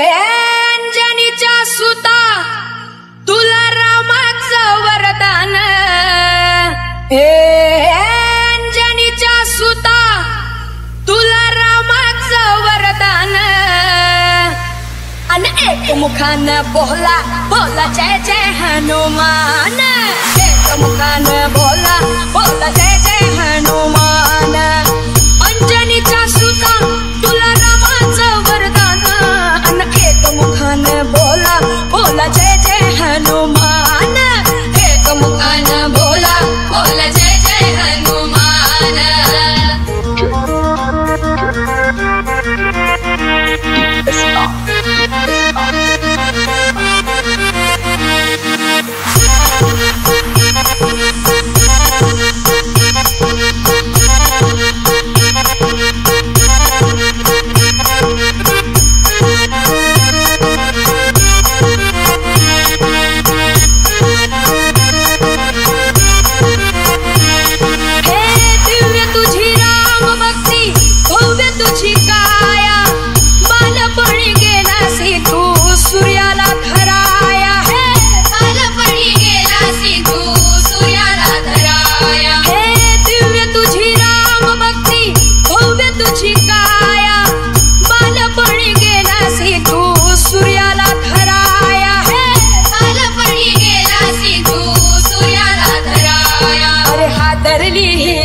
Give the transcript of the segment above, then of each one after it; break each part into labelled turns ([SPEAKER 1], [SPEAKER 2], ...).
[SPEAKER 1] अंजनीच्या सुता तुला रामाचं वरदान, अंजनीच्या सुता तुला रामाचं वरदान, अन एक मुखान बोला बोला जय जय हनुमान, एक मुखान बोला बोला जय जय हनुमान। अंजनीच्या सुता तुला रामाचं वरदान, अन एक मुखान बोला बोला जय जय हनुमान, एक मुखान बोला बोला जय जय हनुमान।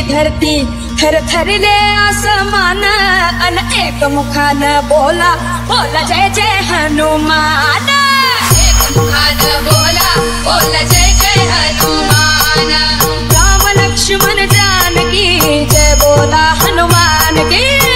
[SPEAKER 1] धरती थर थरले आसमान, अन एक मुखान बोला बोला जय जय हनुमान, एक मुखान बोला बोला जय जय हनुमान। राम लक्ष्मण जानकी जय बोला हनुमान की।